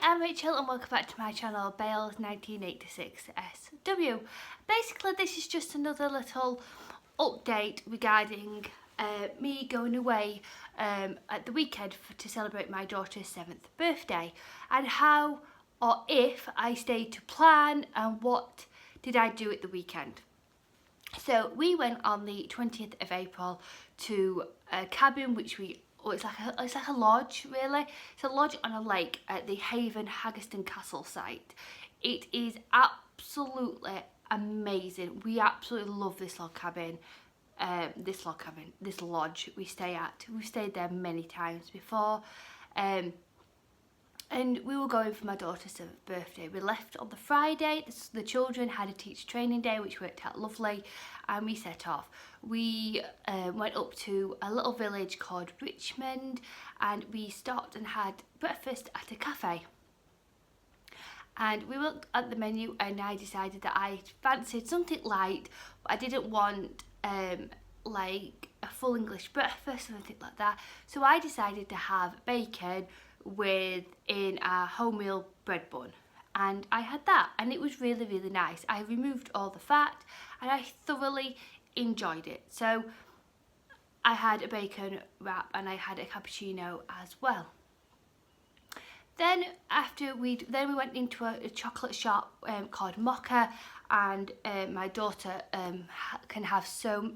I'm Rachel and welcome back to my channel Bales 1986SW. Basically this is just another little update regarding me going away at the weekend to celebrate my daughter's 7th birthday, and how or if I stayed to plan and what did I do at the weekend. So we went on the 20th of April to a cabin which it's like a lodge really. It's a lodge on a lake at the Haven Haggerston Castle site. It is absolutely amazing. We absolutely love this log cabin. This lodge we stay at. We've stayed there many times before. And we were going for my daughter's 7th birthday. We left on the Friday. The children had a teacher training day which worked out lovely, and we set off. We went up to a little village called Richmond, and we stopped and had breakfast at a cafe. And we looked at the menu and I decided that I fancied something light, but I didn't want like a full English breakfast or anything like that. So I decided to have bacon in a wholemeal bread bun, and I had that, and it was really nice. I removed all the fat and I thoroughly enjoyed it. So I had a bacon wrap and I had a cappuccino as well. Then we went into a chocolate shop called Mocha, and my daughter can have so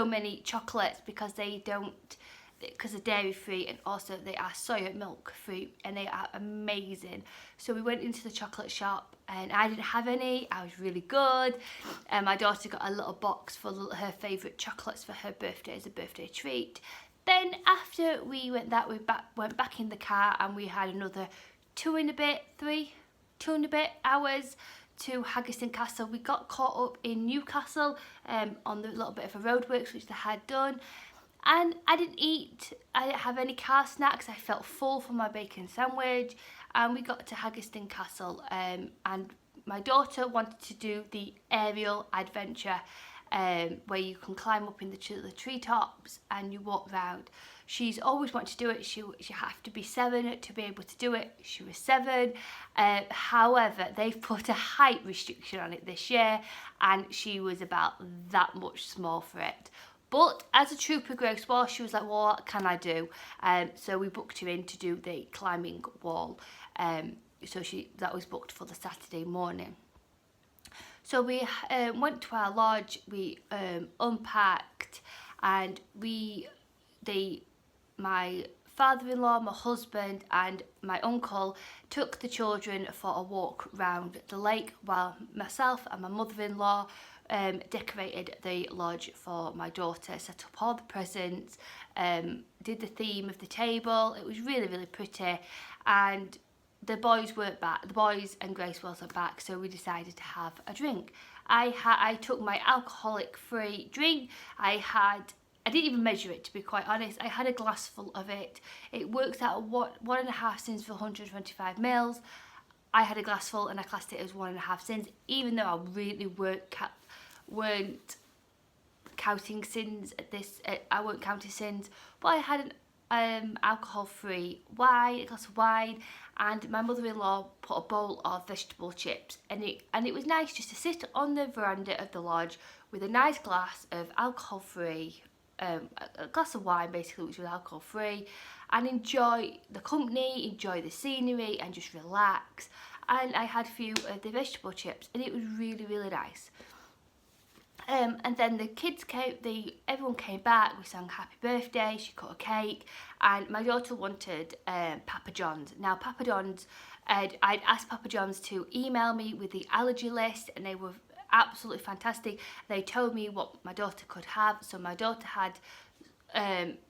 many chocolates because they're dairy free, and also they are soya milk free, and they are amazing. So we went into the chocolate shop and I didn't have any. I was really good, and my daughter got a little box full of her favourite chocolates for her birthday as a birthday treat. Then after we went went back in the car, and we had another 2 and a bit hours to Haggerston Castle. We got caught up in Newcastle on the little bit of a roadworks which they had done. And I didn't have any car snacks. I felt full from my bacon sandwich, and we got to Haggerston Castle, and my daughter wanted to do the aerial adventure where you can climb up in the treetops and you walk round. She's always wanted to do it. She have to be 7 to be able to do it. She was 7. However, they've put a height restriction on it this year, and she was about that much small for it. But as a trooper Grace was, she was like, well, what can I do? So we booked her in to do the climbing wall. So that was booked for the Saturday morning. So we went to our lodge, we unpacked, and my father-in-law, my husband and my uncle took the children for a walk round the lake, while myself and my mother-in-law decorated the lodge for my daughter, set up all the presents, did the theme of the table. It was really pretty, and the boys weren't back. The boys and Grace wasn't back, so we decided to have a drink. I took my alcoholic free drink. I didn't even measure it, to be quite honest. I had a glass full of it. It works out at 1.5 cents for 125 mils. I had a glass full and I classed it as 1.5 cents, even though I really weren't counting sins at this. I weren't counting sins, but I had an alcohol-free wine, a glass of wine, and my mother-in-law put a bowl of vegetable chips, and it was nice just to sit on the veranda of the lodge with a nice glass of alcohol-free, a glass of wine basically, which was alcohol-free, and enjoy the company, enjoy the scenery, and just relax. And I had a few of the vegetable chips, and it was really nice. And then the kids everyone came back, we sang happy birthday, she cut a cake, and my daughter wanted Papa John's. Now Papa John's, I'd asked Papa John's to email me with the allergy list, and they were absolutely fantastic. They told me what my daughter could have, so my daughter had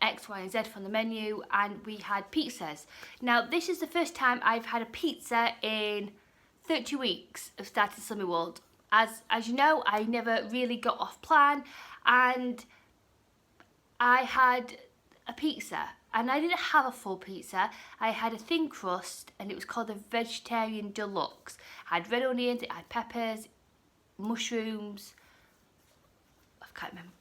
X, Y and Z from the menu, and we had pizzas. Now this is the first time I've had a pizza in 30 weeks of starting Slimming World. As you know, I never really got off plan, and I had a pizza, and I didn't have a full pizza. I had a thin crust, and it was called the Vegetarian Deluxe. I had red onions, it had peppers, mushrooms, I can't remember,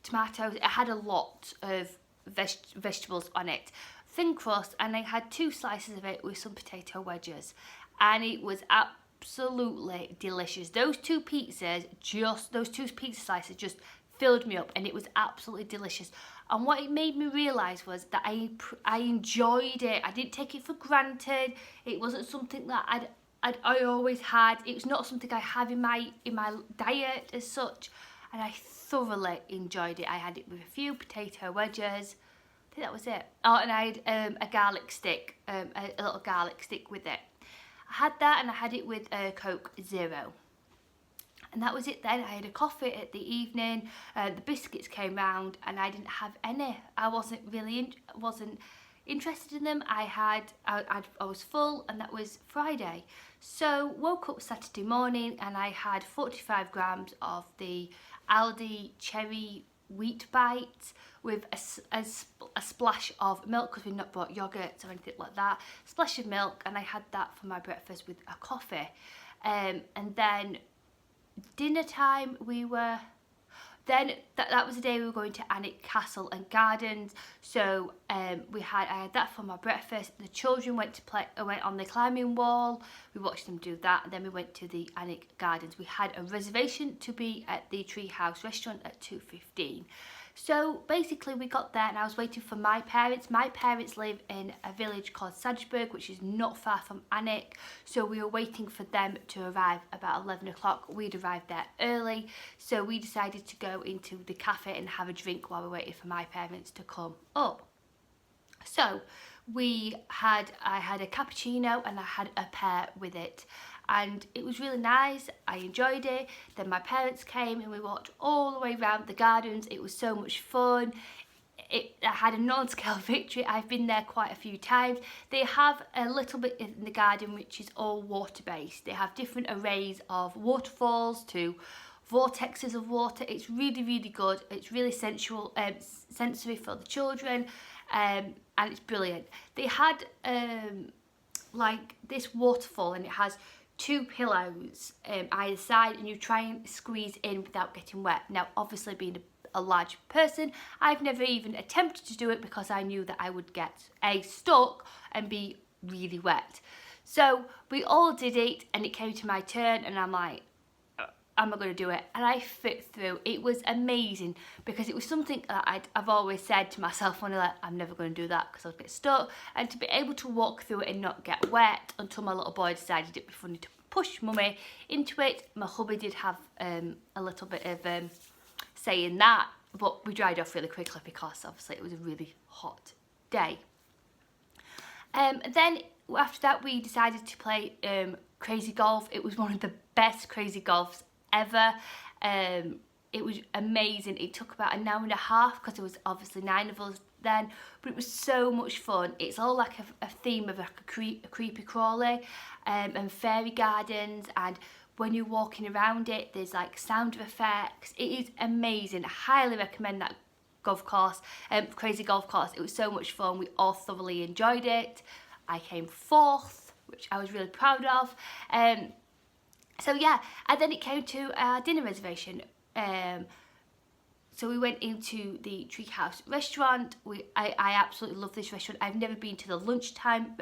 tomatoes. It had a lot of vegetables on it. thin crust, and I had 2 slices of it with some potato wedges, and it was absolutely delicious. Those two pizza slices just filled me up, and it was absolutely delicious. And what it made me realise was that I enjoyed it. I didn't take it for granted. It wasn't something that I always had. It was not something I have in my diet as such, and I thoroughly enjoyed it. I had it with a few potato wedges. I think that was it. Oh, and I had a garlic stick, a little garlic stick with it. I had that, and I had it with Coke Zero. And that was it then. I had a coffee at the evening, the biscuits came round, and I didn't have any. I wasn't really wasn't interested in them. I was full, and that was Friday. So woke up Saturday morning, and I had 45 grams of the Aldi cherry wheat bites with a splash of milk, because we've not bought yogurt or anything like that. Splash of milk, and I had that for my breakfast with a coffee. And then dinner time, that was the day we were going to Alnwick Castle and Gardens. So I had that for my breakfast. The children went on the climbing wall. We watched them do that, and then we went to the Alnwick Gardens. We had a reservation to be at the Treehouse restaurant at 2:15. So basically we got there, and I was waiting for my parents. My parents live in a village called Sadsburg, which is not far from Alnwick. So we were waiting for them to arrive about 11 o'clock. We'd arrived there early. So we decided to go into the cafe and have a drink while we waited for my parents to come up. So I had a cappuccino, and I had a pear with it, and it was really nice. I enjoyed it. Then my parents came, and we walked all the way around the gardens. It was so much fun. I had a non-scale victory. I've been there quite a few times. They have a little bit in the garden which is all water-based. They have different arrays of waterfalls to vortexes of water. It's really, really good. It's really sensory for the children, and it's brilliant. They had like this waterfall, and it has 2 pillows either side, and you try and squeeze in without getting wet. Now, obviously, being a large person, I've never even attempted to do it because I knew that I would get stuck and be really wet. So we all did it, and it came to my turn, and I'm like, am I going to do it? And I fit through. It was amazing, because it was something that I've always said to myself when I'm never going to do that because I'll get stuck. And to be able to walk through it and not get wet, until my little boy decided it'd be funny to push mummy into it. My hubby did have a little bit of say in that, but we dried off really quickly because obviously it was a really hot day. Then after that, we decided to play crazy golf. It was one of the best crazy golfs ever. It was amazing. It took about an hour and a half because there was obviously 9 of us then, but it was so much fun. It's all like a theme of like a creepy crawly and fairy gardens, and when you're walking around it, there's like sound effects. It is amazing. I highly recommend that golf course, crazy golf course. It was so much fun. We all thoroughly enjoyed it. I came 4th, which I was really proud of. So yeah, and then it came to our dinner reservation. So we went into the Treehouse restaurant. I absolutely love this restaurant. I've never been to the lunchtime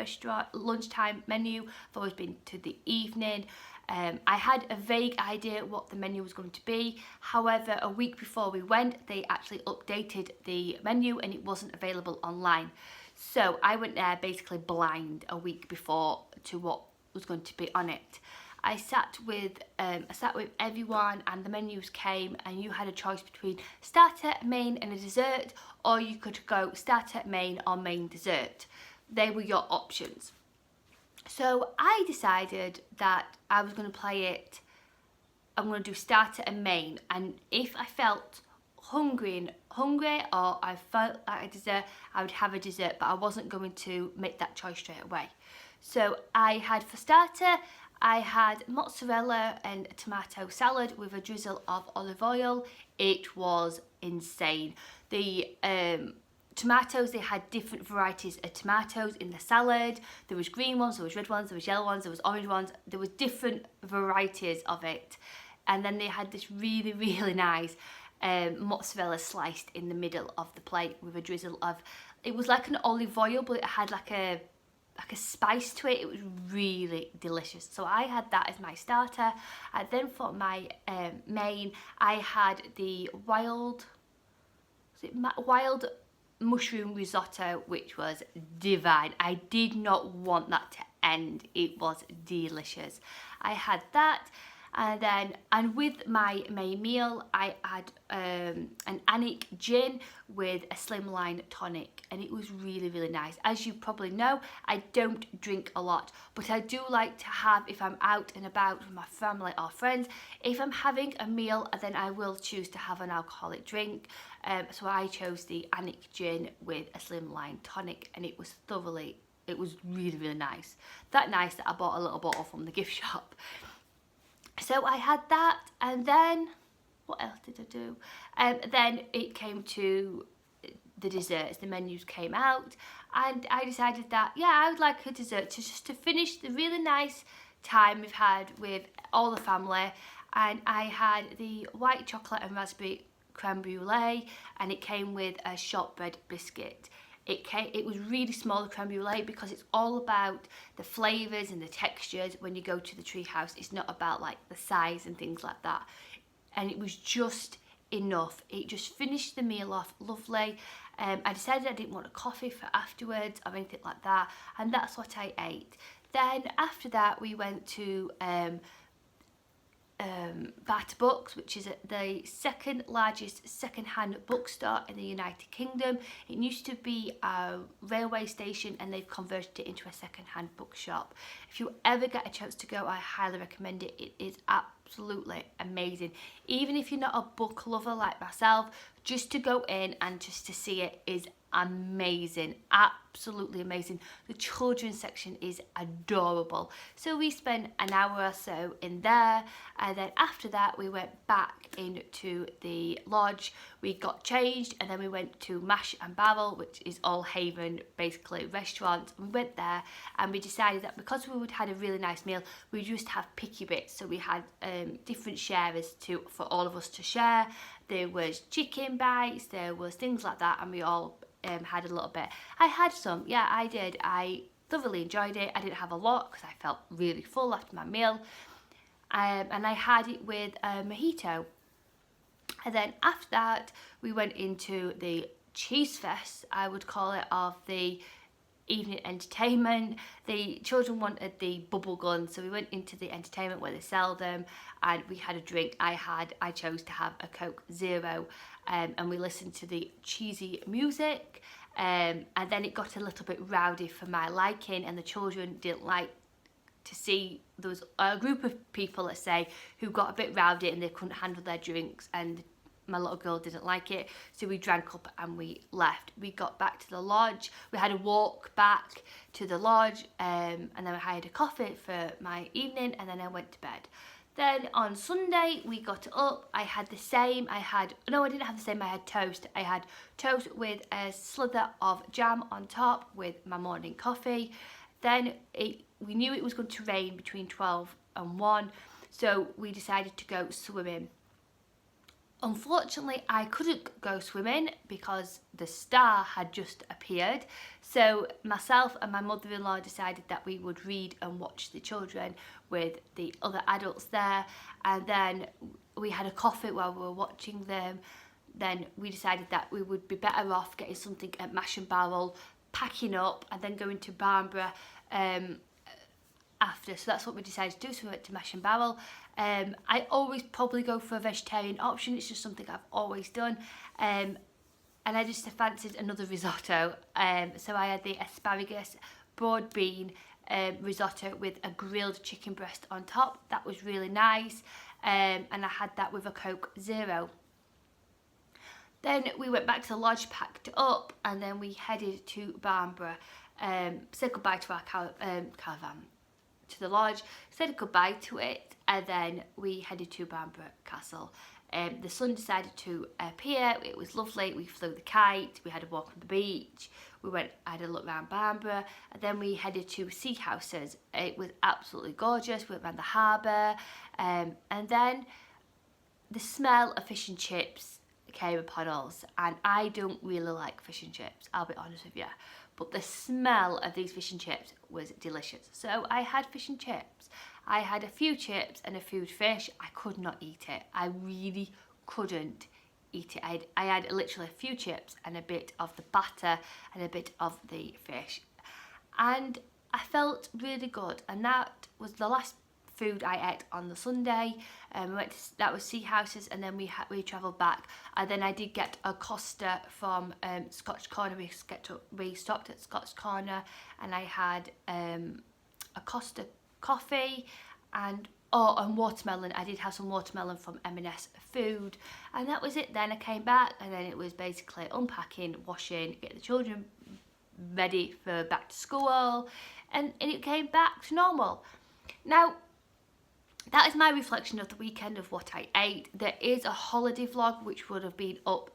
menu. I've always been to the evening. I had a vague idea what the menu was going to be. However, a week before we went, they actually updated the menu, and it wasn't available online. So I went there basically blind a week before to what was going to be on it. I sat with everyone, and the menus came, and you had a choice between starter, main and a dessert, or you could go starter, main or main dessert. They were your options. So I decided that I was going to play it, I'm going to do starter and main, and if I felt hungry or I felt like a dessert, I would have a dessert, but I wasn't going to make that choice straight away. So I had, for starter, I had mozzarella and tomato salad with a drizzle of olive oil. It was insane. The tomatoes, they had different varieties of tomatoes in the salad. There was green ones, there was red ones, there was yellow ones, there was orange ones. There was different varieties of it. And then they had this really, really nice mozzarella sliced in the middle of the plate with a drizzle of it was like an olive oil, but it had like a spice to it. It was really delicious. So I had that as my starter. And then for my main, I had the wild mushroom risotto, which was divine. I did not want that to end. It was delicious. I had that. And with my main meal, I had an Anik gin with a slimline tonic, and it was really, really nice. As you probably know, I don't drink a lot, but I do like to have, if I'm out and about with my family or friends, if I'm having a meal, then I will choose to have an alcoholic drink. So I chose the Anik gin with a slimline tonic, and it was really, really nice. That nice that I bought a little bottle from the gift shop. So I had that, and then what else did I do? Then it came to the desserts. The menus came out, and I decided that, yeah, I would like a dessert just to finish the really nice time we've had with all the family. And I had the white chocolate and raspberry creme brulee, and it came with a shortbread biscuit. It was really small, the creme brulee, because it's all about the flavours and the textures when you go to the treehouse. It's not about like the size and things like that. And it was just enough. It just finished the meal off lovely. I decided I didn't want a coffee for afterwards or anything like that, and that's what I ate. Then after that we went to Bata Books, which is the second largest second-hand bookstore in the United Kingdom. It used to be a railway station, and they've converted it into a second-hand bookshop. If you ever get a chance to go, I highly recommend it. It is absolutely amazing. Even if you're not a book lover like myself, just to go in and just to see it is amazing, absolutely amazing. The children's section is adorable. So we spent an hour or so in there, and then after that we went back into the lodge. We got changed, and then we went to Mash and Barrel, which is All Haven basically restaurant. We went there, and we decided that because we would had a really nice meal, we just have picky bits. So we had different sharers for all of us to share. There was chicken bites, there was things like that, and we all had a little bit. I had some, yeah, I did. I thoroughly enjoyed it. I didn't have a lot because I felt really full after my meal. And I had it with a mojito. And then after that, we went into the cheese fest, I would call it, of the evening entertainment. The children wanted the bubble gun, so we went into the entertainment where they sell them, and we had a drink. I chose to have a Coke Zero, and we listened to the cheesy music, and then it got a little bit rowdy for my liking, and the children didn't like to see. There was a group of people, let's say, who got a bit rowdy and they couldn't handle their drinks, and my little girl didn't like it, so we drank up and we left. We got back to the lodge. We had a walk back to the lodge, and then I had a coffee for my evening, and then I went to bed. Then on Sunday we got up. I had the same. I didn't have the same. I had toast. I had toast with a slither of jam on top with my morning coffee. Then we knew it was going to rain between 12 and 1, so we decided to go swimming. Unfortunately, I couldn't go swimming because the star had just appeared. So myself and my mother-in-law decided that we would read and watch the children with the other adults there. And then we had a coffee while we were watching them. Then we decided that we would be better off getting something at Mash and Barrel, packing up, and then going to Barnborough after. So that's what we decided to do. So we went to Mash and Barrel. I always probably go for a vegetarian option. It's just something I've always done. And I just fancied another risotto. So I had the asparagus broad bean risotto with a grilled chicken breast on top. That was really nice. And I had that with a Coke Zero. Then we went back to the lodge, packed up, and then we headed to Barnborough. Said goodbye to our caravan, to the lodge, said goodbye to it, and then we headed to Barnborough Castle. The sun decided to appear. It was lovely. We flew the kite, we had a walk on the beach, had a look around Barnborough, and then we headed to Sea Houses. It was absolutely gorgeous. We went around the harbour, and then the smell of fish and chips came upon us, and I don't really like fish and chips, I'll be honest with you, but the smell of these fish and chips was delicious. So I had fish and chips. I had a few chips and a few fish. I could not eat it. I really couldn't eat it. I had literally a few chips and a bit of the batter and a bit of the fish, and I felt really good. And that was the last food I ate on the Sunday. That was Sea Houses, and then we travelled back, and then I did get a Costa from Scotch Corner. We stopped at Scotch Corner, and I had a Costa coffee and watermelon. I did have some watermelon from M&S Food, and that was it. Then I came back, and then it was basically unpacking, washing, get the children ready for back to school, and it came back to normal. Now, that is my reflection of the weekend of what I ate. There is a holiday vlog which would have been up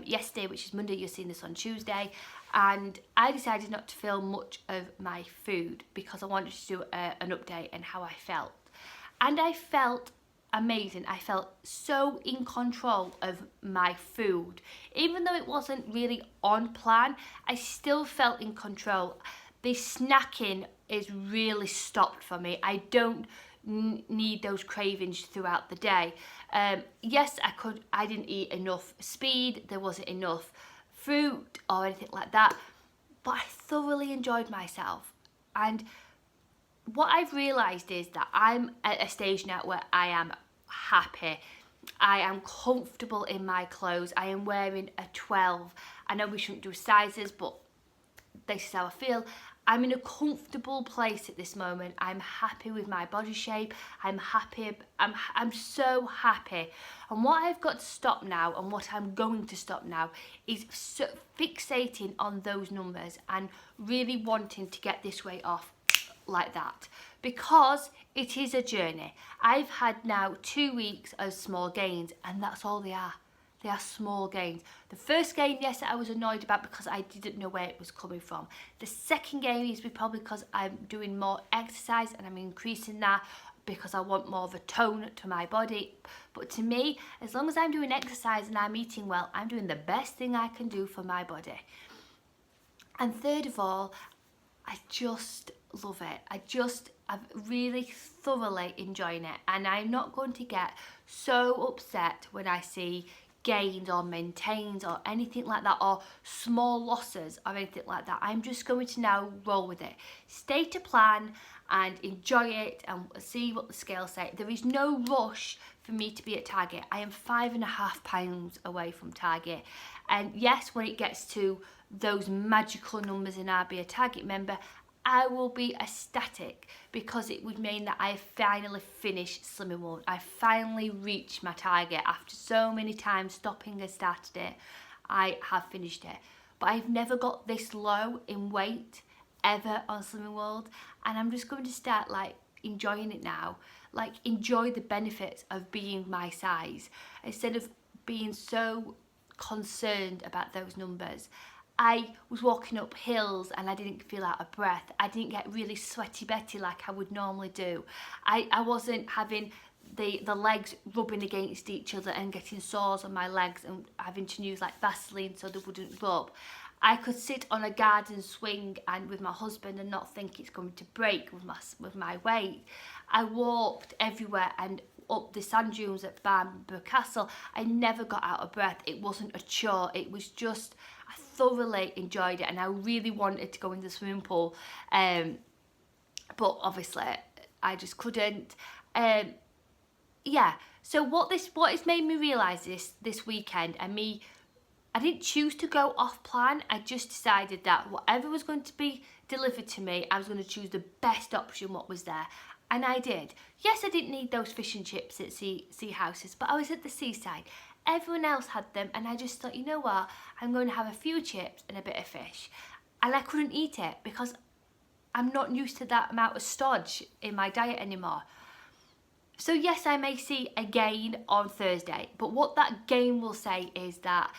yesterday, which is Monday. You're seeing this on Tuesday, and I decided not to film much of my food because I wanted to do an update on how I felt. And I felt amazing. I felt so in control of my food. Even though it wasn't really on plan, I still felt in control. The snacking is really stopped for me. I don't need those cravings throughout the day. Yes, I didn't eat enough speed. There wasn't enough fruit or anything like that, but I thoroughly enjoyed myself. And what I've realised is that I'm at a stage now where I am happy. I am comfortable in my clothes. I am wearing a 12. I know we shouldn't do sizes, but this is how I feel. I'm in a comfortable place at this moment. I'm happy with my body shape. I'm happy. I'm so happy. And what I've got to stop now, and what I'm going to stop now, is fixating on those numbers and really wanting to get this weight off like that, because it is a journey. I've had now 2 weeks of small gains, and that's all they are. They are small gains. The first gain, yes, I was annoyed about because I didn't know where it was coming from. The second gain is probably because I'm doing more exercise and I'm increasing that because I want more of a tone to my body. But to me, as long as I'm doing exercise and I'm eating well, I'm doing the best thing I can do for my body. And third of all, I just love it. I'm really thoroughly enjoying it, and I'm not going to get so upset when I see gains or maintains or anything like that, or small losses or anything like that. I'm just going to now roll with it, stay to plan and enjoy it and see what the scales say. There is no rush for me to be at target. I am 5.5 pounds away from target, and yes, when it gets to those magical numbers and I'll be a target member, I will be ecstatic, because it would mean that I finally finished Slimming World. I finally reached my target after so many times stopping and started it. I have finished it, but I've never got this low in weight ever on Slimming World, and I'm just going to start enjoying it now, enjoy the benefits of being my size instead of being so concerned about those numbers. I was walking up hills and I didn't feel out of breath. I didn't get really sweaty Betty like I would normally do. I wasn't having the legs rubbing against each other and getting sores on my legs and having to use Vaseline so they wouldn't rub. I could sit on a garden swing and with my husband and not think it's going to break with my weight. I walked everywhere and up the sand dunes at Bamburgh Castle. I never got out of breath. It wasn't a chore. It was just, I thoroughly enjoyed it, and I really wanted to go in the swimming pool, but obviously I just couldn't. Yeah, so what has made me realise this weekend, and I didn't choose to go off plan. I just decided that whatever was going to be delivered to me, I was going to choose the best option what was there. And I did. Yes, I didn't need those fish and chips at Sea Houses, but I was at the seaside. Everyone else had them, and I just thought, you know what, I'm going to have a few chips and a bit of fish. And I couldn't eat it because I'm not used to that amount of stodge in my diet anymore. So yes, I may see a gain on Thursday, but what that gain will say is that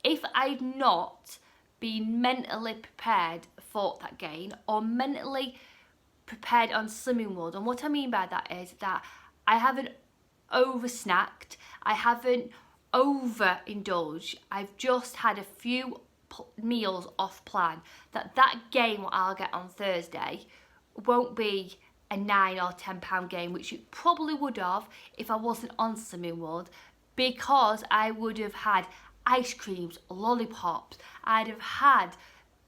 if I'd not been mentally prepared for that gain, or mentally prepared on Slimming World, and what I mean by that is that I haven't over snacked, I haven't overindulge. I've just had a few meals off plan. That game what I'll get on Thursday won't be a £9 or £10 game, which it probably would have if I wasn't on Slimming World, because I would have had ice creams, lollipops, I'd have had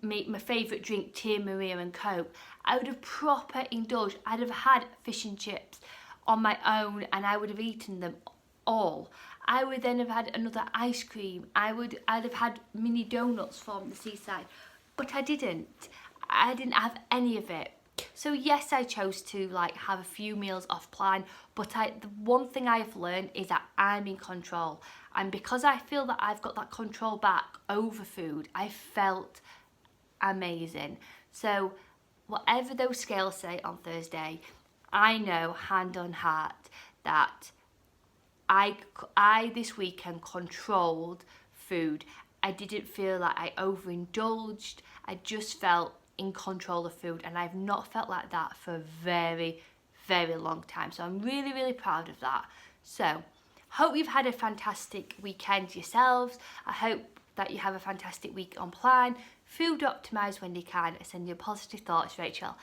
my favourite drink, Tia Maria and Coke. I would have proper indulged. I'd have had fish and chips on my own and I would have eaten them all. I would then have had another ice cream. I'd have had mini donuts from the seaside, but I didn't. I didn't have any of it. So yes, I chose to like have a few meals off plan, but the one thing I've learned is that I'm in control. And because I feel that I've got that control back over food, I felt amazing. So whatever those scales say on Thursday, I know hand on heart that I this weekend controlled food. I didn't feel like I overindulged. I just felt in control of food, and I've not felt like that for a very, very long time. So I'm really, really proud of that. So hope you've had a fantastic weekend yourselves. I hope that you have a fantastic week on plan. Food optimise when you can. Send your positive thoughts, Rachel.